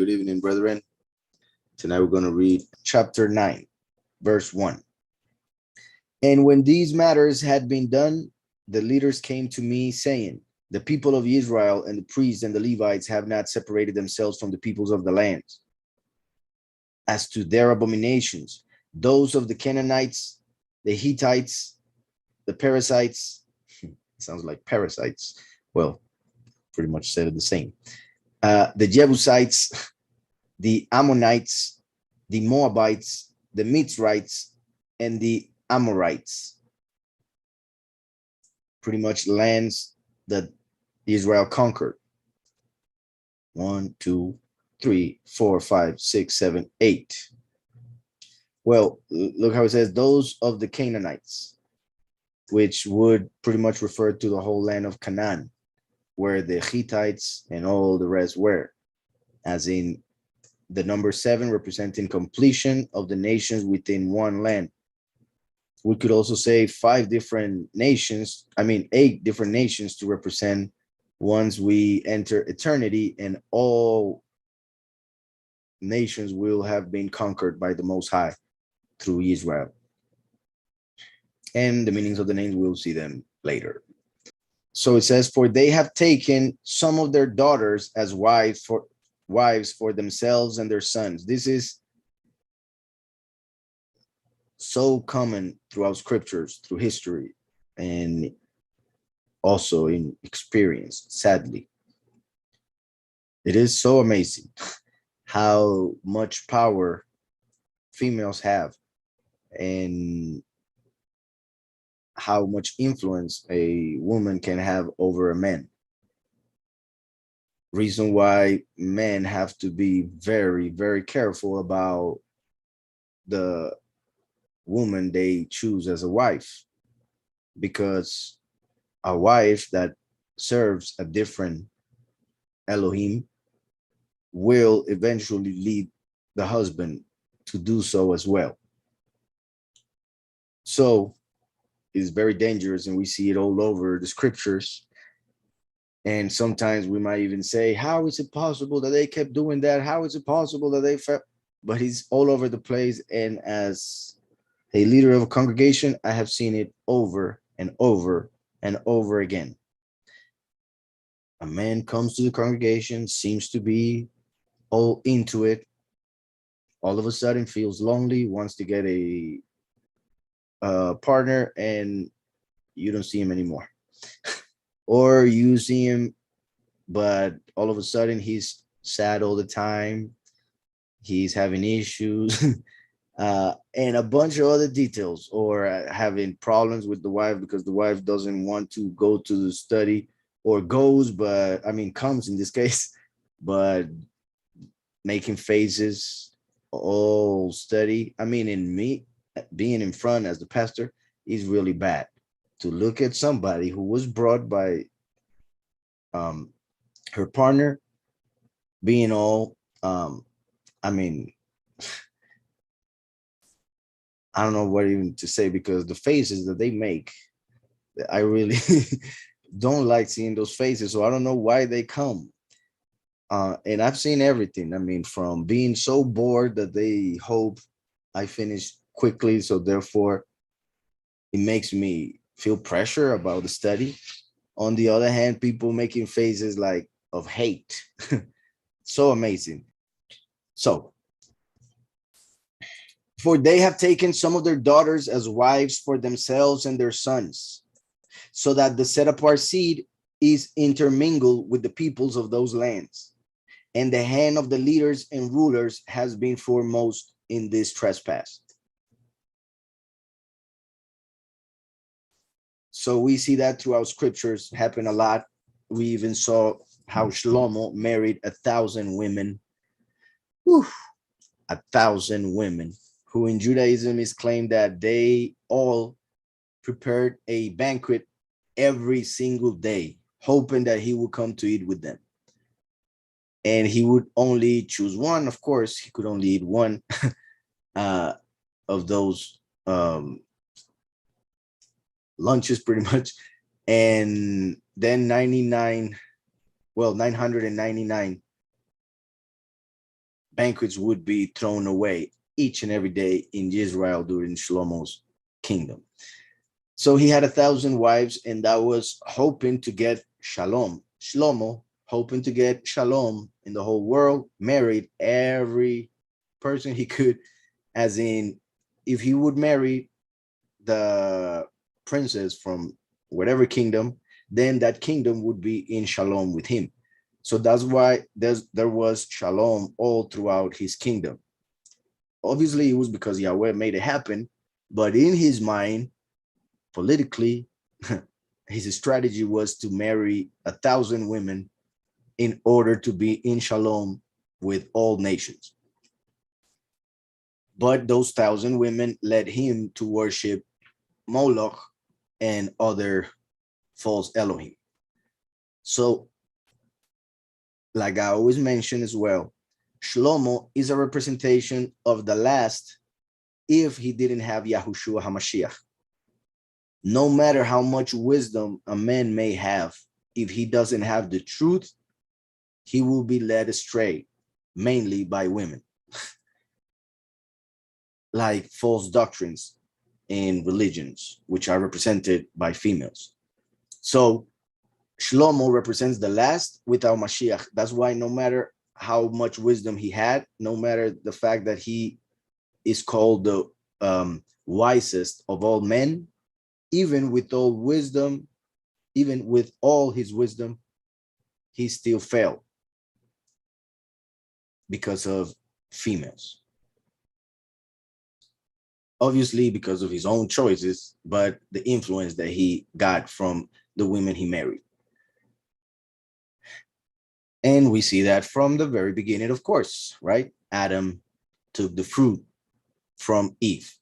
Good evening, brethren. Tonight we're going to read chapter 9, verse 1. And when these matters had been done, the leaders came to me, saying, the people of Israel and the priests and the Levites have not separated themselves from the peoples of the lands. As to their abominations, those of the Canaanites, the Hittites, the Perizzites, sounds like parasites. Well, pretty much said it the same. The Jebusites, the Ammonites, the Moabites, the Mitzrites, and the Amorites. Pretty much lands that Israel conquered. 1, 2, 3, 4, 5, 6, 7, 8. Well, look how it says those of the Canaanites, which would pretty much refer to the whole land of Canaan, where the Hittites and all the rest were, as in the number 7 representing completion of the nations within one land. We could also say 8 different nations to represent once we enter eternity, and all nations will have been conquered by the Most High through Israel. And the meanings of the names, we'll see them later. So it says, for they have taken some of their daughters as wives for themselves and their sons. This is so common throughout scriptures, through history, and also in experience, sadly. It is so amazing how much power females have and how much influence a woman can have over a man. Reason why men have to be very, very careful about the woman they choose as a wife, because a wife that serves a different Elohim will eventually lead the husband to do so as well. So it's very dangerous, and we see it all over the scriptures. And sometimes we might even say, how is it possible that they kept doing that? How is it possible that they felt? But it's all over the place. And as a leader of a congregation, I have seen it over and over and over again. A man comes to the congregation, seems to be all into it, all of a sudden feels lonely, wants to get a partner, and you don't see him anymore. Or you see him, but all of a sudden he's sad all the time, he's having issues, and a bunch of other details, or having problems with the wife because the wife doesn't want to go to the study, or goes, but comes in this case, but making faces all study. In me being in front as the pastor is really bad to look at somebody who was brought by her partner being all I don't know what even to say, because the faces that they make, I really don't like seeing those faces. So I don't know why they come. And I've seen everything. From being so bored that they hope I finish quickly, so therefore it makes me feel pressure about the study. On the other hand, people making faces like of hate. So amazing. So, for they have taken some of their daughters as wives for themselves and their sons, so that the set apart seed is intermingled with the peoples of those lands. And the hand of the leaders and rulers has been foremost in this trespass. So we see that throughout scriptures happen a lot. We even saw how Shlomo married 1,000 women. Whew, 1,000 women, who in Judaism is claimed that they all prepared a banquet every single day, hoping that he would come to eat with them. And he would only choose one. Of course, he could only eat one of those lunches, pretty much. And then 999 banquets would be thrown away each and every day in Israel during Shlomo's kingdom. So he had 1,000 wives, and that was hoping to get shalom. Shlomo, hoping to get shalom in the whole world, married every person he could, as in, if he would marry the princess from whatever kingdom, then that kingdom would be in shalom with him. So that's why there was shalom all throughout his kingdom. Obviously, it was because Yahweh made it happen, but in his mind, politically, his strategy was to marry 1,000 women in order to be in shalom with all nations. But those 1,000 women led him to worship Moloch and other false Elohim. So, like I always mention as well, Shlomo is a representation of the last if he didn't have Yahushua HaMashiach. No matter how much wisdom a man may have, if he doesn't have the truth, he will be led astray, mainly by women. Like false doctrines in religions, which are represented by females. So Shlomo represents the last without Mashiach. That's why no matter how much wisdom he had, no matter the fact that he is called the wisest of all men, even with all wisdom, even with all his wisdom, he still failed because of females. Obviously, because of his own choices, but the influence that he got from the women he married. And we see that from the very beginning, of course, right? Adam took the fruit from Eve.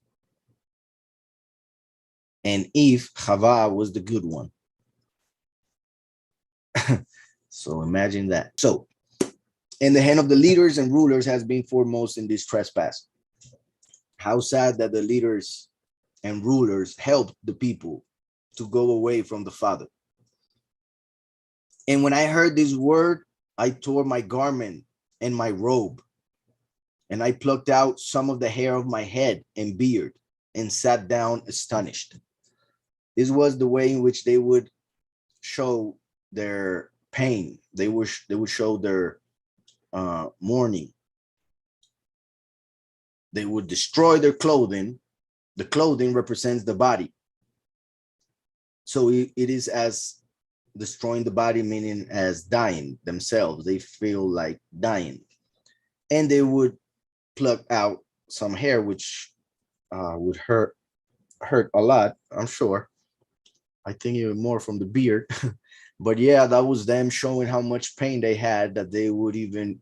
And Eve, Chava, was the good one. So imagine that. So, in the hand of the leaders and rulers has been foremost in this trespass. How sad that the leaders and rulers helped the people to go away from the Father. And when I heard this word, I tore my garment and my robe, and I plucked out some of the hair of my head and beard and sat down astonished. This was the way in which they would show their pain. They would show their mourning. They would destroy their clothing. The clothing represents the body. So it is as destroying the body, meaning as dying themselves. They feel like dying. And they would pluck out some hair, which would hurt a lot, I'm sure. I think even more from the beard. But yeah, that was them showing how much pain they had, that they would even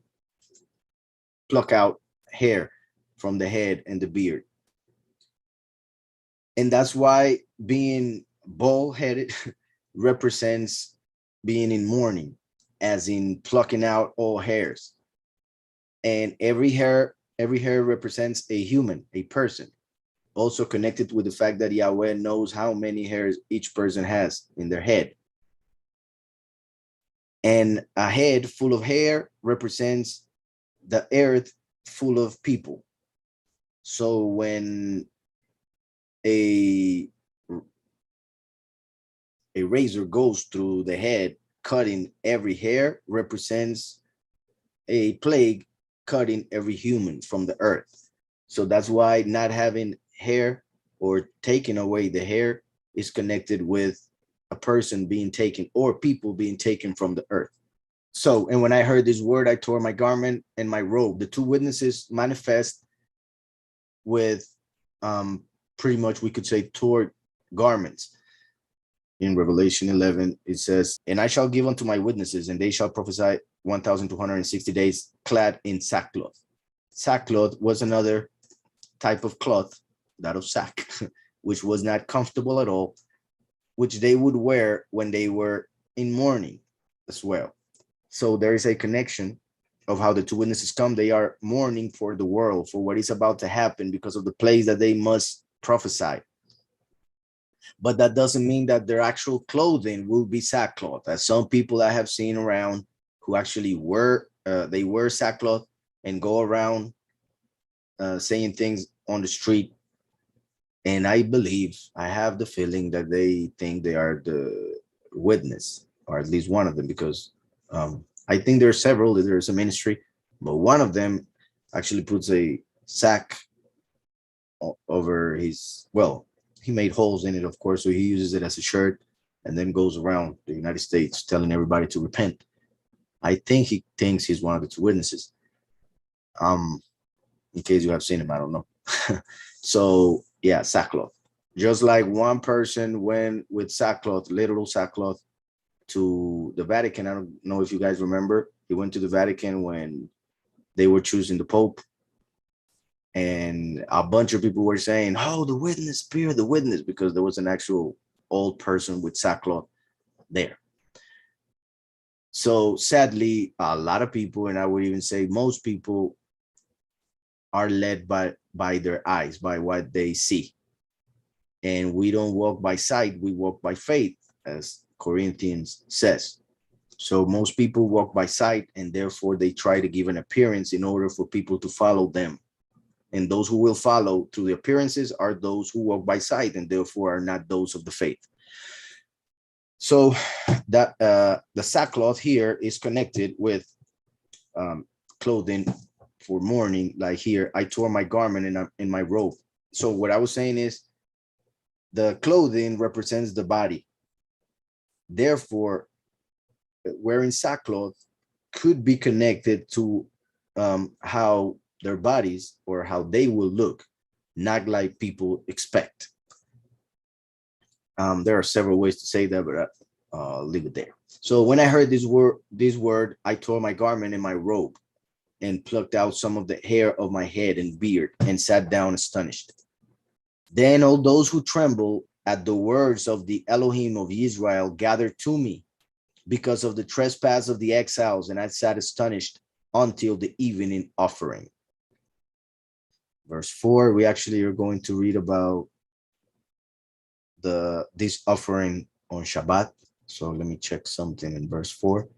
pluck out hair from the head and the beard. And that's why being bald-headed represents being in mourning, as in plucking out all hairs. And every hair represents a human, a person, also connected with the fact that Yahweh knows how many hairs each person has in their head. And a head full of hair represents the earth full of people. So when a razor goes through the head, cutting every hair, represents a plague cutting every human from the earth. So that's why not having hair or taking away the hair is connected with a person being taken or people being taken from the earth. So, and when I heard this word, I tore my garment and my robe. The two witnesses manifest with pretty much, we could say, tore garments. In Revelation 11, it says, and I shall give unto my witnesses, and they shall prophesy 1,260 days clad in sackcloth. Sackcloth was another type of cloth, that of sack, which was not comfortable at all, which they would wear when they were in mourning as well. So there is a connection of how the two witnesses come. They are mourning for the world, for what is about to happen because of the plagues that they must prophesy. But that doesn't mean that their actual clothing will be sackcloth. As some people I have seen around who actually wear sackcloth, and go around saying things on the street. And I believe, I have the feeling that they think they are the witness, or at least one of them, because I think there are several. There's a ministry, but one of them actually puts a sack over his, well, he made holes in it, of course, so he uses it as a shirt and then goes around the United States telling everybody to repent. I think he thinks he's one of the two witnesses. Um, in case you have seen him, I don't know. So yeah, sackcloth. Just like one person went with sackcloth, literal sackcloth, to the Vatican. I don't know if you guys remember. He went to the Vatican when they were choosing the Pope, and a bunch of people were saying, "Oh, the witness, fear the witness," because there was an actual old person with sackcloth there. So sadly, a lot of people, and I would even say most people, are led by their eyes, by what they see. And we don't walk by sight, we walk by faith, as Corinthians says. So most people walk by sight, and therefore they try to give an appearance in order for people to follow them. And those who will follow through the appearances are those who walk by sight, and therefore are not those of the faith. So that the sackcloth here is connected with clothing for mourning. Like here, I tore my garment in my robe. So what I was saying is, the clothing represents the body. Therefore, wearing sackcloth could be connected to how their bodies, or how they will look, not like people expect. There are several ways to say that, but I'll leave it there. So when I heard this word, I tore my garment and my robe, and plucked out some of the hair of my head and beard, and sat down astonished. Then all those who trembled at the words of the Elohim of Israel gathered to me because of the trespass of the exiles, and I sat astonished until the evening offering. Verse 4, we actually are going to read about this offering on Shabbat. So let me check something in verse 4.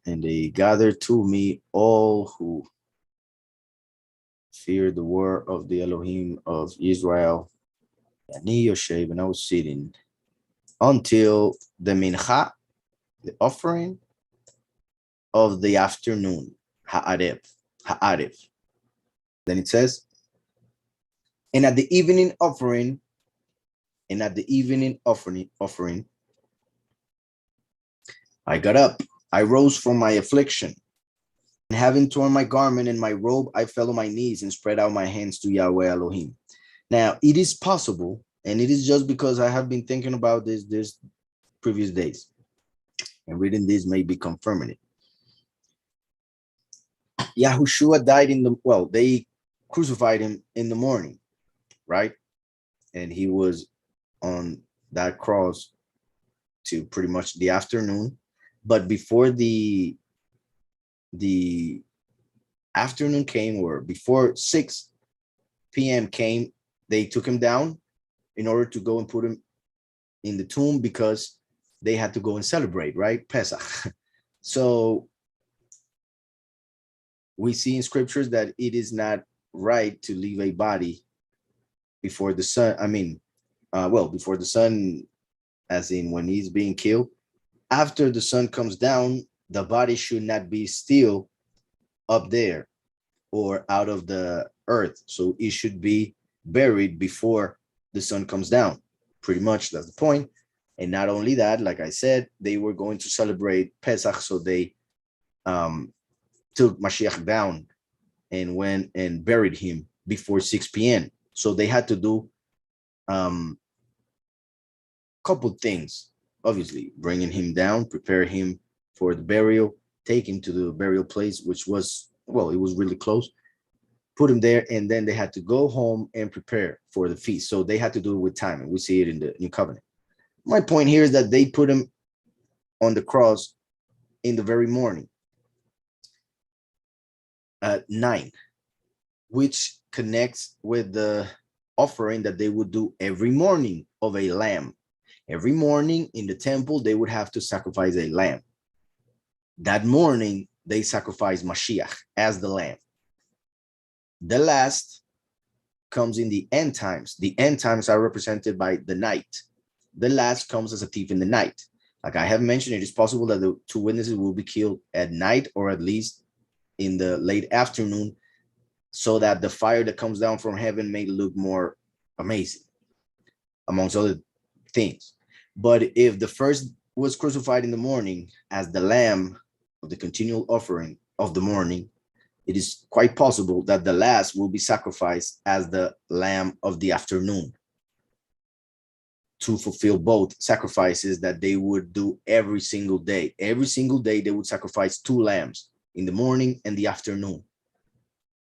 And they gathered to me all who fear the word of the Elohim of Israel. Ani Yoshev, and I was sitting until the mincha, the offering of the afternoon, ha'arev. Then it says, and at the evening offering, I got up, I rose from my affliction, and having torn my garment and my robe, I fell on my knees and spread out my hands to Yahweh Elohim. Now, it is possible, and it is just because I have been thinking about this previous days, and reading this may be confirming it. Yahushua died they crucified him in the morning, right? And he was on that cross to pretty much the afternoon. But before the afternoon came, or before 6 p.m. came, they took him down in order to go and put him in the tomb, because they had to go and celebrate, right? Pesach. So we see in scriptures that it is not right to leave a body before the sun. Before the sun, as in when he's being killed. After the sun comes down, the body should not be still up there or out of the earth. So it should be buried before the sun comes down. Pretty much that's the point. And not only that, like I said, they were going to celebrate Pesach, so they took Mashiach down and went and buried him before 6 p.m. So they had to do couple things. Obviously, bringing him down, prepare him for the burial, take him to the burial place, which was, it was really close, put him there, and then they had to go home and prepare for the feast. So they had to do it with time, and we see it in the New Covenant. My point here is that they put him on the cross in the very morning at 9, which connects with the offering that they would do every morning of a lamb. Every morning in the temple, they would have to sacrifice a lamb. That morning, they sacrificed Mashiach as the lamb. The last comes in the end times. The end times are represented by the night. The last comes as a thief in the night. Like I have mentioned, it is possible that the two witnesses will be killed at night or at least in the late afternoon, so that the fire that comes down from heaven may look more amazing, amongst other things. But if the first was crucified in the morning as the lamb of the continual offering of the morning, it is quite possible that the last will be sacrificed as the lamb of the afternoon, to fulfill both sacrifices that they would do every single day. Every single day, they would sacrifice two lambs in the morning and the afternoon,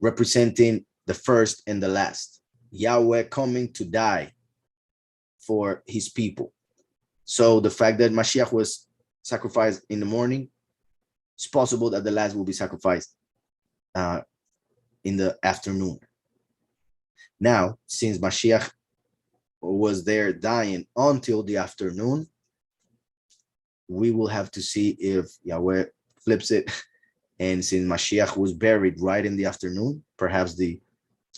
representing the first and the last. Yahweh coming to die for his people. So the fact that Mashiach was sacrificed in the morning, it's possible that the last will be sacrificed in the afternoon. Now, since Mashiach was there dying until the afternoon, we will have to see if Yahweh flips it. And since Mashiach was buried right in the afternoon, perhaps the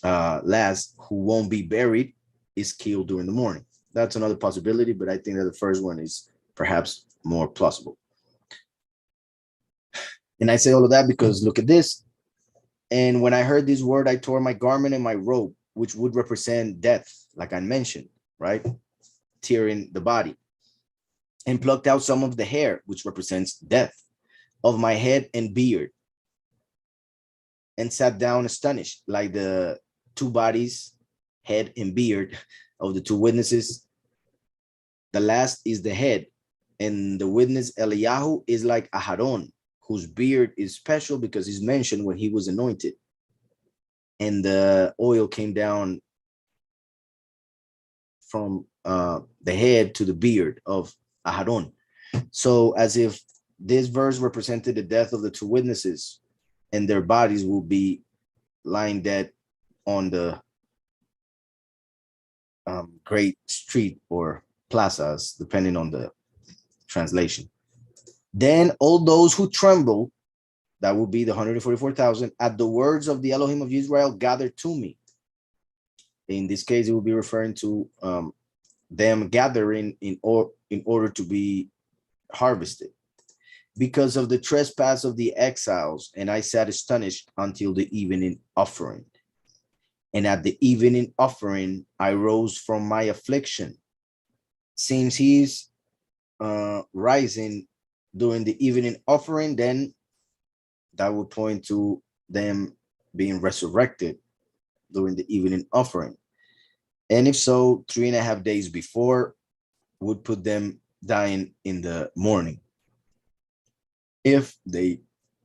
last who won't be buried is killed during the morning. That's another possibility, but I think that the first one is perhaps more plausible. And I say all of that because look at this. And when I heard this word, I tore my garment and my robe, which would represent death, like I mentioned, right? Tearing the body, and plucked out some of the hair, which represents death, of my head and beard, and sat down astonished, like the two bodies, head and beard, of the two witnesses. The last is the head, and the witness Eliyahu is like Aharon, whose beard is special because he's mentioned when he was anointed, and the oil came down from the head to the beard of Aharon. So as if this verse represented the death of the two witnesses, and their bodies will be lying dead on the great street or plazas, depending on the translation. Then all those who tremble, that will be the 144,000, at the words of the Elohim of Israel, gathered to me. In this case, it will be referring to them gathering in order to be harvested, because of the trespass of the exiles, and I sat astonished until the evening offering. And at the evening offering, I rose from my affliction. Since he's rising during the evening offering, then that would point to them being resurrected during the evening offering. And if so, 3.5 days before would put them dying in the morning, if they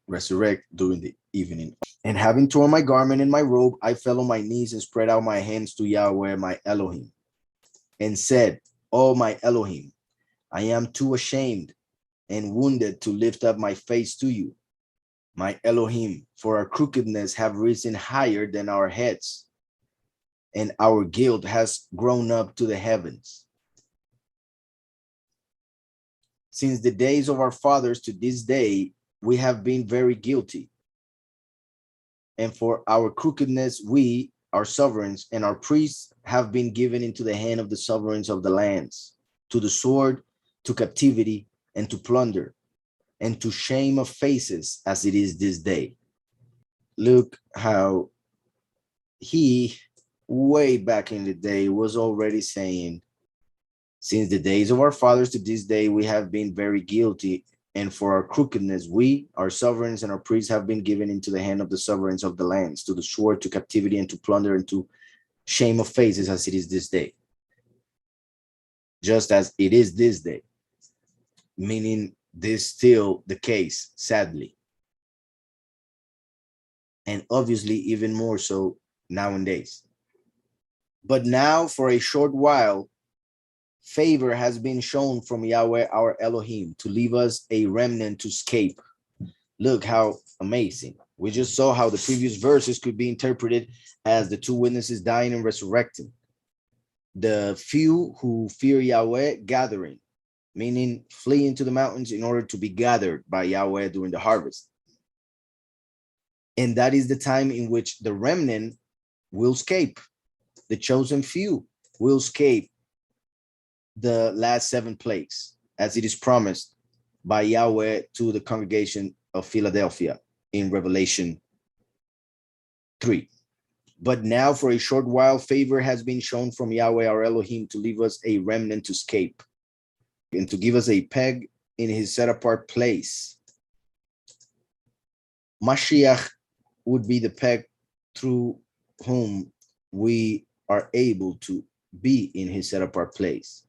resurrect during the evening. And having torn my garment and my robe, I fell on my knees and spread out my hands to Yahweh, my Elohim, and said, "Oh, my Elohim, I am too ashamed and wounded to lift up my face to you, my Elohim, for our crookedness have risen higher than our heads, and our guilt has grown up to the heavens. Since the days of our fathers to this day, we have been very guilty. And for our crookedness, we, our sovereigns, and our priests have been given into the hand of the sovereigns of the lands, to the sword, to captivity, and to plunder, and to shame of faces, as it is this day." Look how he, way back in the day, was already saying, since the days of our fathers to this day, we have been very guilty. And for our crookedness, we, our sovereigns, and our priests have been given into the hand of the sovereigns of the lands, to the sword, to captivity, and to plunder, and to shame of faces, as it is this day. Just as it is this day, meaning this still the case, sadly. And obviously even more so nowadays. But now for a short while, favor has been shown from Yahweh, our Elohim, to leave us a remnant to escape. Look how amazing. We just saw how the previous verses could be interpreted as the two witnesses dying and resurrecting. The few who fear Yahweh gathering, meaning flee into the mountains in order to be gathered by Yahweh during the harvest. And that is the time in which the remnant will escape. The chosen few will escape the last 7 plagues, as it is promised by Yahweh to the congregation of Philadelphia in Revelation 3. But now for a short while, favor has been shown from Yahweh our Elohim to leave us a remnant to escape and to give us a peg in his set apart place. Mashiach would be the peg through whom we are able to be in his set apart place,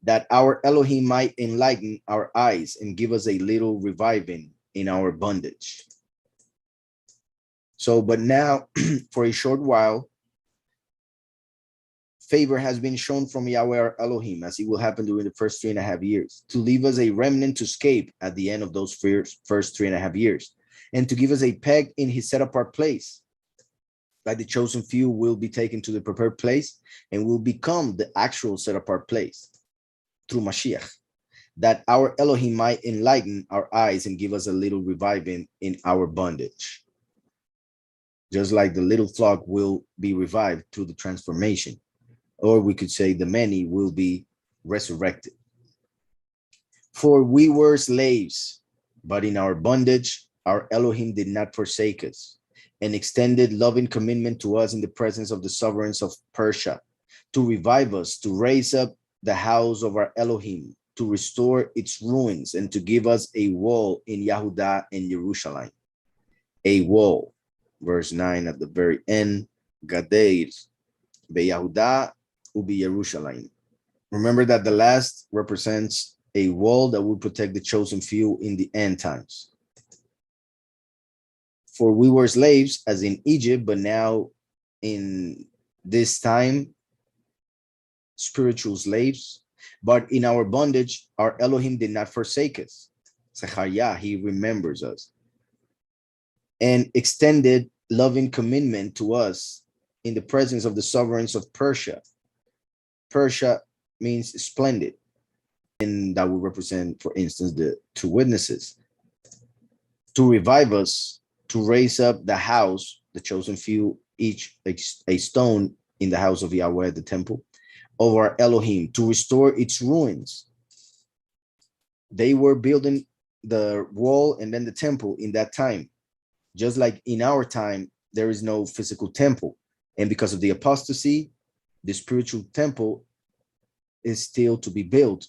that our Elohim might enlighten our eyes and give us a little reviving in our bondage. So, but now for a short while, favor has been shown from Yahweh our Elohim, as it will happen during the first 3.5 years, to leave us a remnant to escape at the end of those first 3.5 years, and to give us a peg in his set apart place. Like the chosen few will be taken to the prepared place and will become the actual set apart place through Mashiach, that our Elohim might enlighten our eyes and give us a little reviving in our bondage. Just like the little flock will be revived through the transformation, or we could say the many will be resurrected. For we were slaves, but in our bondage, our Elohim did not forsake us, and extended loving commitment to us in the presence of the sovereigns of Persia, to revive us, to raise up the house of our Elohim, to restore its ruins, and to give us a wall in Yehudah and Jerusalem. A wall, verse 9 at the very end, Gadeir, Beyehudah, Ubi Jerusalem. Remember that the last represents a wall that will protect the chosen few in the end times. For we were slaves as in Egypt, but now in this time, spiritual slaves. But in our bondage, our Elohim did not forsake us. Zechariah, he remembers us. And extended loving commitment to us in the presence of the sovereigns of Persia. Persia means splendid. And that would represent, for instance, the 2 witnesses. To revive us, to raise up the house, the chosen few, each a stone in the house of Yahweh, the temple, of our Elohim, to restore its ruins. They were building the wall and then the temple in that time. Just like in our time, there is no physical temple. And because of the apostasy, the spiritual temple is still to be built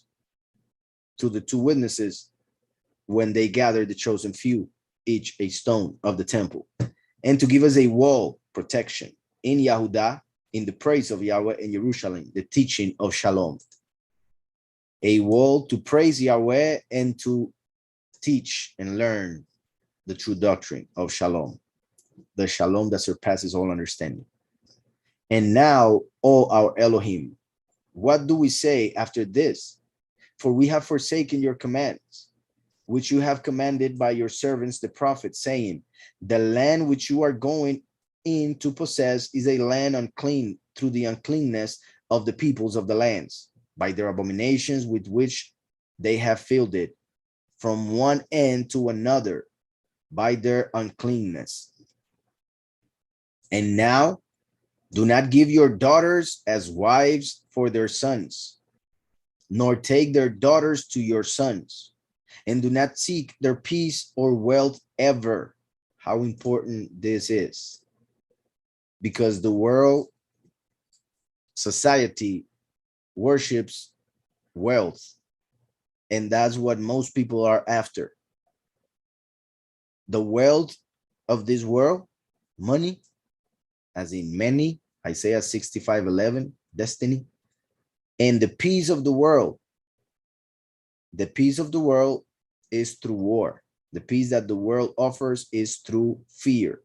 to the 2 witnesses when they gather the chosen few, each a stone of the temple, and to give us a wall protection in Yehudah, in the praise of Yahweh, in Jerusalem, the teaching of Shalom. A wall to praise Yahweh and to teach and learn the true doctrine of Shalom, the Shalom that surpasses all understanding. And now, O our Elohim, what do we say after this? For we have forsaken your commands, which you have commanded by your servants, the prophets, saying, the land which you are going in to possess is a land unclean through the uncleanness of the peoples of the lands, by their abominations with which they have filled it, from one end to another, by their uncleanness. And now, do not give your daughters as wives for their sons, nor take their daughters to your sons, and do not seek their peace or wealth ever. How important this is. Because the world, society, worships wealth, and that's what most people are after. The wealth of this world, money, as in many, Isaiah 65:11, destiny, and the peace of the world. The peace of the world is through war. The peace that the world offers is through fear.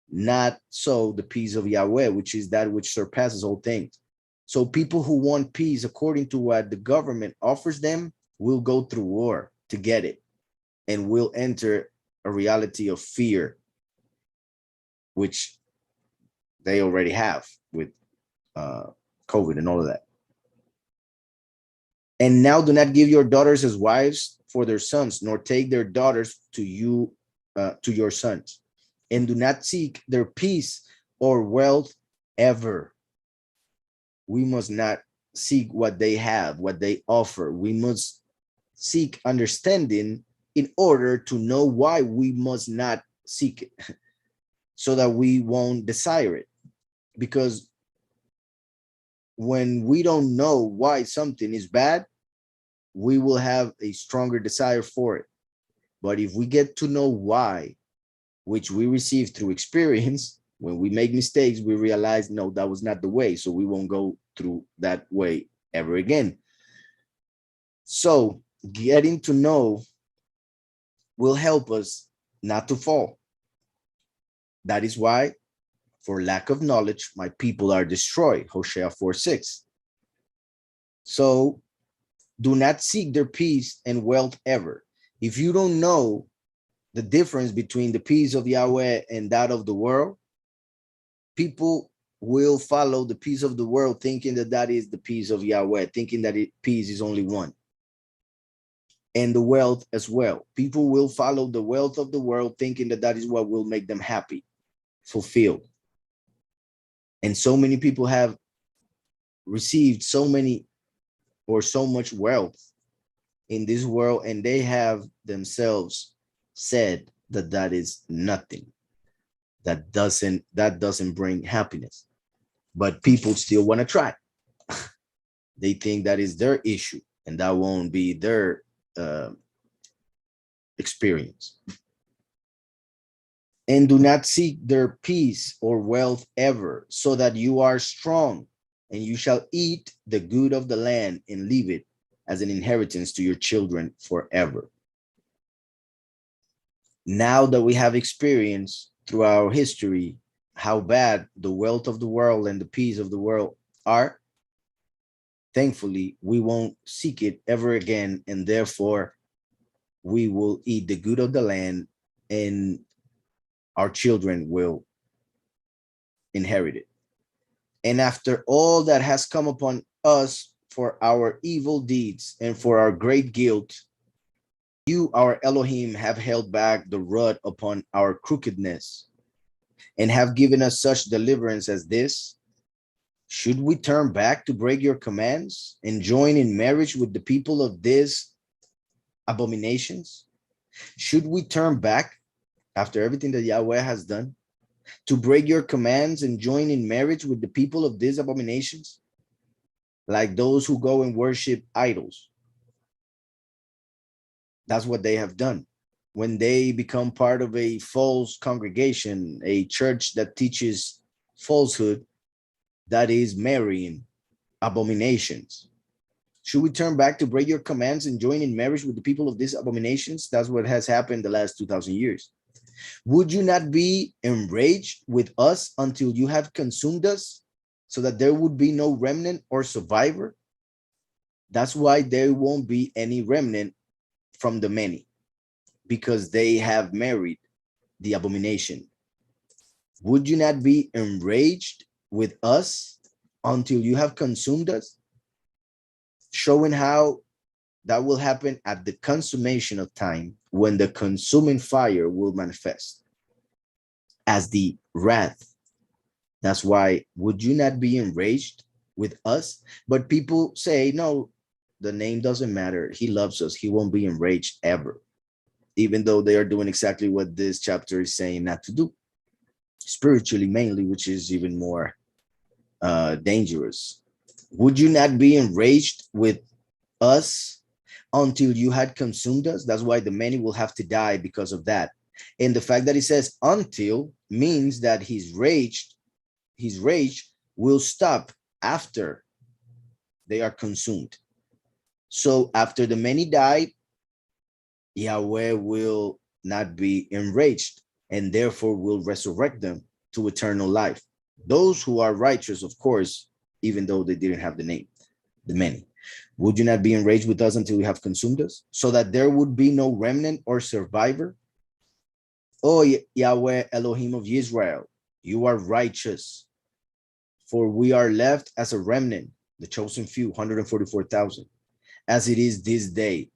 Not so the peace of Yahweh, which is that which surpasses all things. So people who want peace according to what the government offers them will go through war to get it, and will enter a reality of fear, which they already have with COVID and all of that. And now do not give your daughters as wives for their sons, nor take their daughters to you, to your sons. And do not seek their peace or wealth ever. We must not seek what they have, what they offer. We must seek understanding in order to know why we must not seek it, so that we won't desire it. Because when we don't know why something is bad, we will have a stronger desire for it. But if we get to know why, which we receive through experience, when we make mistakes, we realize, no, that was not the way. So we won't go through that way ever again. So getting to know will help us not to fall. That is why, for lack of knowledge, my people are destroyed. Hosea 4:6. So do not seek their peace and wealth ever. If you don't know the difference between the peace of Yahweh and that of the world, people will follow the peace of the world, thinking that that is the peace of Yahweh, thinking that peace is only one. And the wealth as well. People will follow the wealth of the world, thinking that that is what will make them happy, fulfilled. And so many people have received so many or so much wealth in this world, and they have themselves said that that is nothing, that doesn't bring happiness. But people still want to try. They think that is their issue, and that won't be their experience. And do not seek their peace or wealth ever, so that you are strong, and you shall eat the good of the land and leave it as an inheritance to your children forever. Now that we have experienced through our history how bad the wealth of the world and the peace of the world are, thankfully, we won't seek it ever again, and therefore we will eat the good of the land, and our children will inherit it. And after all that has come upon us for our evil deeds and for our great guilt, you, our Elohim, have held back the rod upon our crookedness and have given us such deliverance as this. Should we turn back to break your commands and join in marriage with the people of these abominations? Should we turn back after everything that Yahweh has done to break your commands and join in marriage with the people of these abominations, like those who go and worship idols? That's what they have done. When they become part of a false congregation, a church that teaches falsehood, that is marrying abominations. Should we turn back to break your commands and join in marriage with the people of these abominations? That's what has happened the last 2,000 years. Would you not be enraged with us until you have consumed us, so that there would be no remnant or survivor? That's why there won't be any remnant from the many, because they have married the abomination. Would you not be enraged with us until you have consumed us? Showing how that will happen at the consummation of time, when the consuming fire will manifest as the wrath. That's why, would you not be enraged with us? But people say, no, the name doesn't matter. He loves us. He won't be enraged ever, even though they are doing exactly what this chapter is saying not to do, spiritually mainly, which is even more dangerous. Would you not be enraged with us until you had consumed us? That's why the many will have to die because of that. And the fact that he says until means that his rage will stop after they are consumed. So after the many die, Yahweh will not be enraged, and therefore will resurrect them to eternal life. Those who are righteous, of course, even though they didn't have the name, the many. Would you not be enraged with us until you have consumed us, so that there would be no remnant or survivor? O Yahweh, Elohim of Israel, you are righteous, for we are left as a remnant, the chosen few, 144,000. as it is this day.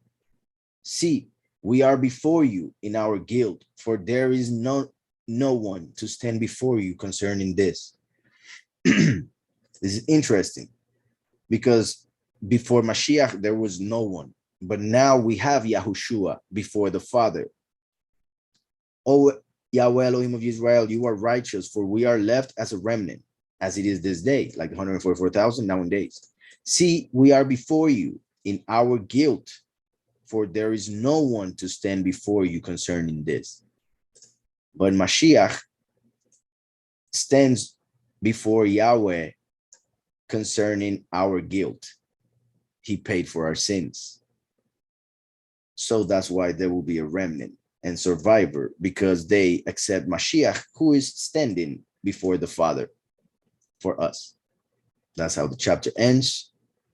See, we are before you in our guilt, for there is no one to stand before you concerning this. This is interesting because before Mashiach, there was no one, but now we have Yahushua before the Father. O Yahweh Elohim of Israel, you are righteous, for we are left as a remnant, as it is this day, like 144,000 nowadays. See, we are before you in our guilt, for there is no one to stand before you concerning this. But Mashiach stands before Yahweh concerning our guilt. He paid for our sins. So that's why there will be a remnant and survivor, because they accept Mashiach, who is standing before the Father for us. That's how the chapter ends.